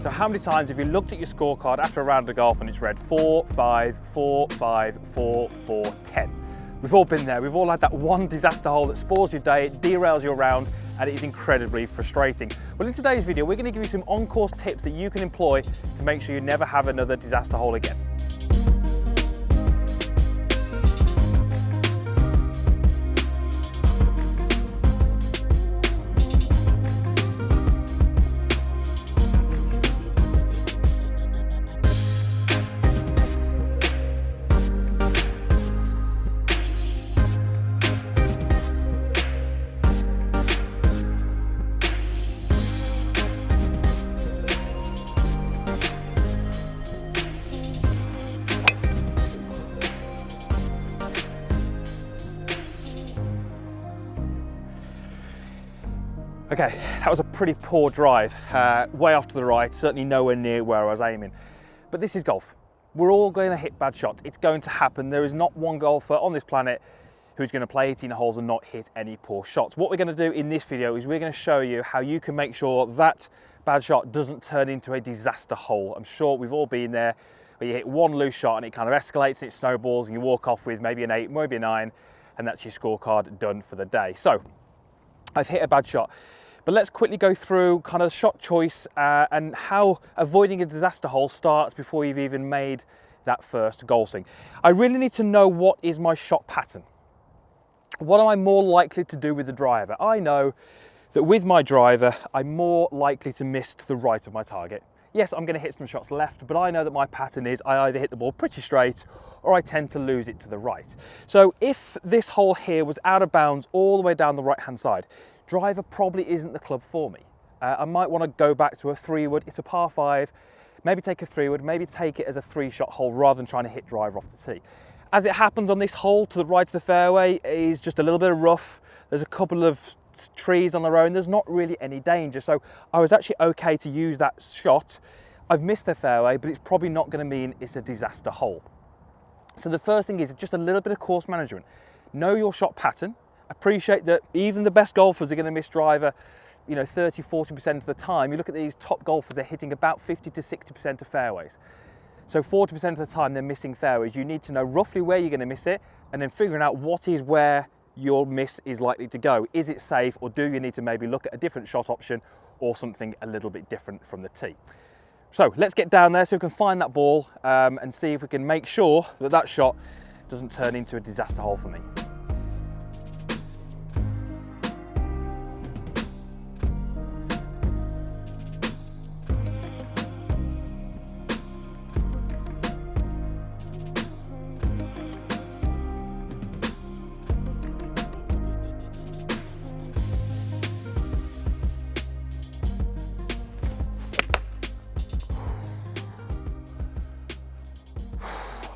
So how many times have you looked at your scorecard after a round of golf and it's read 4, 5, 4, 5, 4, 4, 10? We've all been there. We've all had that one disaster hole that spoils your day, it derails your round, and it is incredibly frustrating. Well, in today's video, we're going to give you some on-course tips that you can employ to make sure you never have another disaster hole again. Okay, that was a pretty poor drive, way off to the right, certainly nowhere near where I was aiming. But this is golf. We're all going to hit bad shots. It's going to happen. There is not one golfer on this planet who's going to play 18 holes and not hit any poor shots. What we're going to do in this video is we're going to show you how you can make sure that bad shot doesn't turn into a disaster hole. I'm sure we've all been there, where you hit one loose shot and it kind of escalates and it snowballs and you walk off with maybe an 8, maybe a 9, and that's your scorecard done for the day. So, I've hit a bad shot. But let's quickly go through kind of shot choice and how avoiding a disaster hole starts before you've even made that first goal swing. I really need to know what is my shot pattern. What am I more likely to do with the driver? I know that with my driver, I'm more likely to miss to the right of my target. Yes, I'm going to hit some shots left, but I know that my pattern is I either hit the ball pretty straight or I tend to lose it to the right. So if this hole here was out of bounds all the way down the right-hand side, driver probably isn't the club for me. I might want to go back to a 3-wood. It's a par 5, maybe take a 3-wood, maybe take it as a 3-shot hole rather than trying to hit driver off the tee. As it happens on this hole, to the right of the fairway is just a little bit of rough. There's a couple of trees on the road and there's not really any danger. So I was actually okay to use that shot. I've missed the fairway, but it's probably not going to mean it's a disaster hole. So the first thing is just a little bit of course management. Know your shot pattern. Appreciate that even the best golfers are going to miss driver, 30, 40% of the time. You look at these top golfers, they're hitting about 50 to 60% of fairways. So 40% of the time they're missing fairways. You need to know roughly where you're going to miss it and then figuring out what is where your miss is likely to go. Is it safe, or do you need to maybe look at a different shot option or something a little bit different from the tee? So let's get down there so we can find that ball and see if we can make sure that that shot doesn't turn into a disaster hole for me.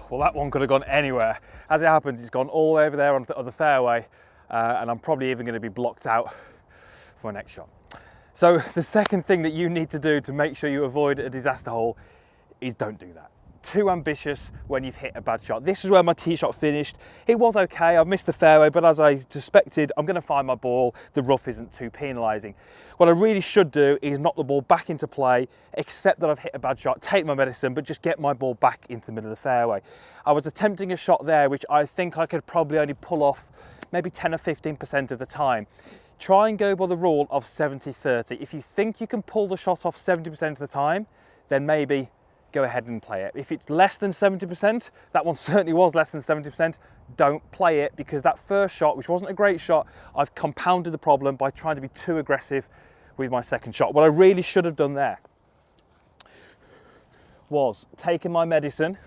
Well, that one could have gone anywhere. As it happens, it's gone all over there on the fairway, and I'm probably even going to be blocked out for my next shot. So the second thing that you need to do to make sure you avoid a disaster hole is don't do that. Too ambitious when you've hit a bad shot. This is where my tee shot finished. It was okay, I've missed the fairway, but as I suspected, I'm going to find my ball. The rough isn't too penalising. What I really should do is knock the ball back into play, accept that I've hit a bad shot, take my medicine, but just get my ball back into the middle of the fairway. I was attempting a shot there, which I think I could probably only pull off maybe 10 or 15% of the time. Try and go by the rule of 70-30. If you think you can pull the shot off 70% of the time, then maybe go ahead and play it. If it's less than 70%, that one certainly was less than 70%, don't play it, because that first shot, which wasn't a great shot, I've compounded the problem by trying to be too aggressive with my second shot. What I really should have done there was taken my medicine,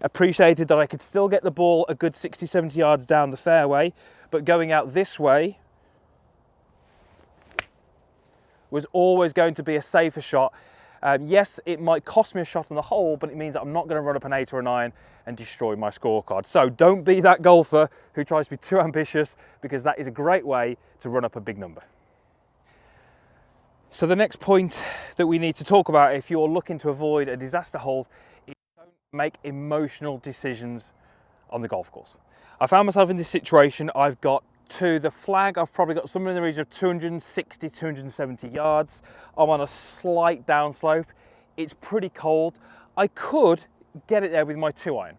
appreciated that I could still get the ball a good 60, 70 yards down the fairway, but going out this way was always going to be a safer shot. Yes, it might cost me a shot on the hole, but it means that I'm not going to run up an 8 or a 9 and destroy my scorecard. So don't be that golfer who tries to be too ambitious, because that is a great way to run up a big number. So the next point that we need to talk about if you're looking to avoid a disaster hole is don't make emotional decisions on the golf course. I found myself in this situation. I've got to the flag, I've probably got somewhere in the region of 260, 270 yards. I'm on a slight downslope. It's pretty cold. I could get it there with my 2-iron.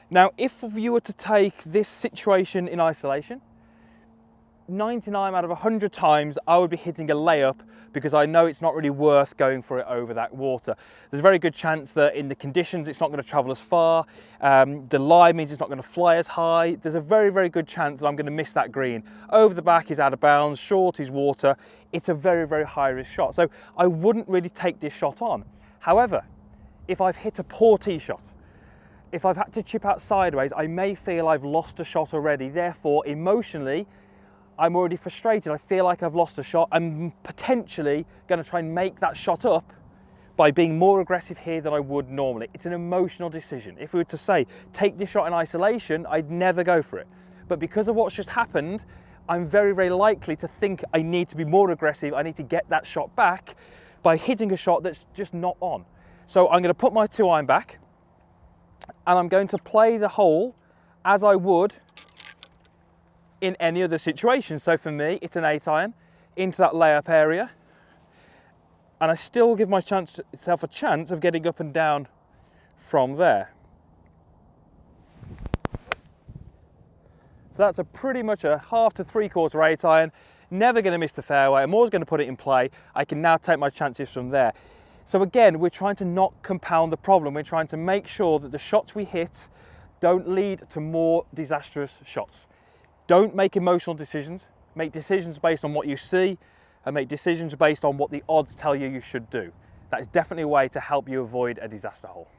Now, if you were to take this situation in isolation, 99 out of 100 times I would be hitting a layup because I know it's not really worth going for it over that water. There's a very good chance that in the conditions it's not going to travel as far. The lie means it's not going to fly as high. There's a very, very good chance that I'm going to miss that green. Over the back is out of bounds, short is water. It's a very, very high risk shot. So I wouldn't really take this shot on. However, if I've hit a poor tee shot, if I've had to chip out sideways, I may feel I've lost a shot already. Therefore, emotionally, I'm already frustrated. I feel like I've lost a shot. I'm potentially going to try and make that shot up by being more aggressive here than I would normally. It's an emotional decision. If we were to say, take this shot in isolation, I'd never go for it. But because of what's just happened, I'm very, very likely to think I need to be more aggressive. I need to get that shot back by hitting a shot that's just not on. So I'm going to put my 2-iron back and I'm going to play the hole as I would in any other situation. So for me, it's an 8-iron into that layup area, and I still give myself a chance of getting up and down from there. So that's pretty much a 1/2 to 3/4 8-iron. Never going to miss the fairway. I'm always going to put it in play. I can now take my chances from there. So again, we're trying to not compound the problem. We're trying to make sure that the shots we hit don't lead to more disastrous shots. Don't make emotional decisions. Make decisions based on what you see and make decisions based on what the odds tell you you should do. That is definitely a way to help you avoid a disaster hole.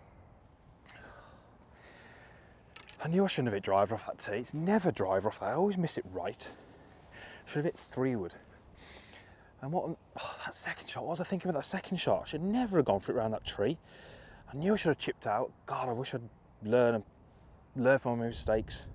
I knew I shouldn't have hit driver off that tee. It's never driver off that. I always miss it right. Should have hit 3-wood. And that second shot, what was I thinking about that second shot? I should never have gone for it around that tree. I knew I should have chipped out. God, I wish I'd learn from my mistakes.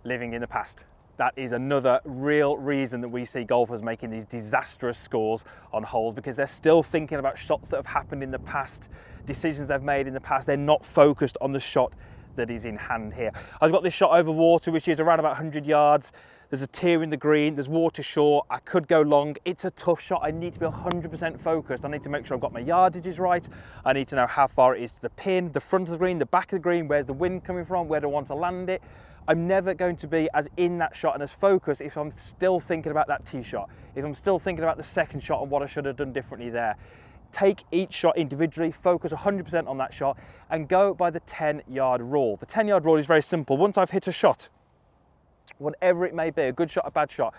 Living in the past. That is another real reason that we see golfers making these disastrous scores on holes, because they're still thinking about shots that have happened in the past, decisions they've made in the past. They're not focused on the shot that is in hand here. I've got this shot over water, which is around about 100 yards. There's a tear in the green, there's water short. I could go long. It's a tough shot. I need to be 100% focused. I need to make sure I've got my yardages right. I need to know how far it is to the pin, the front of the green, the back of the green, where's the wind coming from, where do I want to land it. I'm never going to be as in that shot and as focused if I'm still thinking about that tee shot, if I'm still thinking about the second shot and what I should have done differently there. Take each shot individually, focus 100% on that shot, and go by the 10-yard rule. The 10-yard rule is very simple. Once I've hit a shot, whatever it may be, a good shot, a bad shot,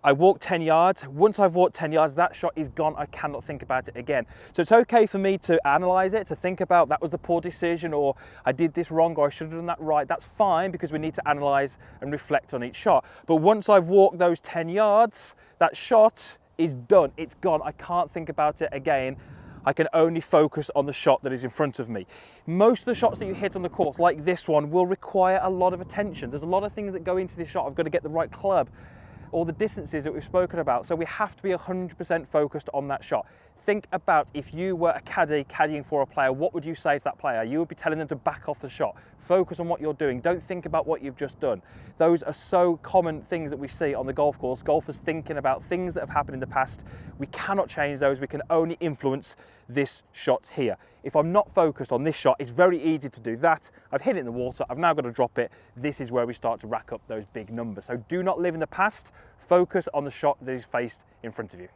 I walk 10 yards. Once I've walked 10 yards, that shot is gone. I cannot think about it again. So it's okay for me to analyze it, to think about that was the poor decision, or I did this wrong, or I should have done that right. That's fine, because we need to analyze and reflect on each shot. But once I've walked those 10 yards, that shot is done. It's gone. I can't think about it again. I can only focus on the shot that is in front of me. Most of the shots that you hit on the course, like this one, will require a lot of attention. There's a lot of things that go into this shot. I've got to get the right club, all the distances that we've spoken about. So we have to be 100% focused on that shot. Think about if you were a caddy caddying for a player, what would you say to that player? You would be telling them to back off the shot. Focus on what you're doing. Don't think about what you've just done. Those are so common things that we see on the golf course. Golfers thinking about things that have happened in the past. We cannot change those. We can only influence this shot here. If I'm not focused on this shot, it's very easy to do that. I've hit it in the water. I've now got to drop it. This is where we start to rack up those big numbers. So do not live in the past. Focus on the shot that is faced in front of you.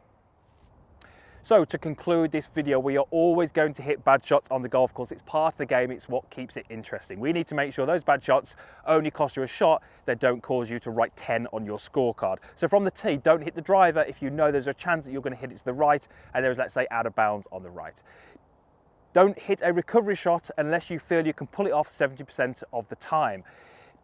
So to conclude this video, we are always going to hit bad shots on the golf course. It's part of the game. It's what keeps it interesting. We need to make sure those bad shots only cost you a shot. They don't cause you to write 10 on your scorecard. So from the tee, don't hit the driver if you know there's a chance that you're going to hit it to the right and there's, let's say, out of bounds on the right. Don't hit a recovery shot unless you feel you can pull it off 70% of the time.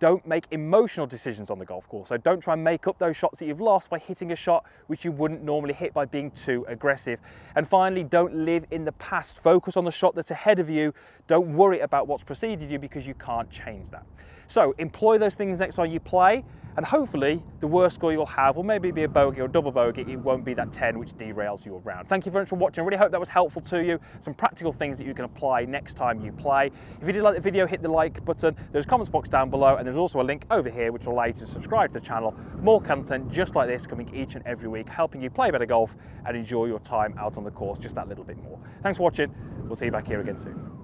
Don't make emotional decisions on the golf course. So don't try and make up those shots that you've lost by hitting a shot which you wouldn't normally hit by being too aggressive. And finally, don't live in the past. Focus on the shot that's ahead of you. Don't worry about what's preceded you, because you can't change that. So employ those things next time you play, and hopefully the worst score you'll have will maybe be a bogey or a double bogey. It won't be that 10 which derails your round. Thank you very much for watching. I really hope that was helpful to you. Some practical things that you can apply next time you play. If you did like the video, hit the like button. There's a comments box down below, and there's also a link over here which will allow you to subscribe to the channel. More content just like this coming each and every week, helping you play better golf and enjoy your time out on the course just that little bit more. Thanks for watching. We'll see you back here again soon.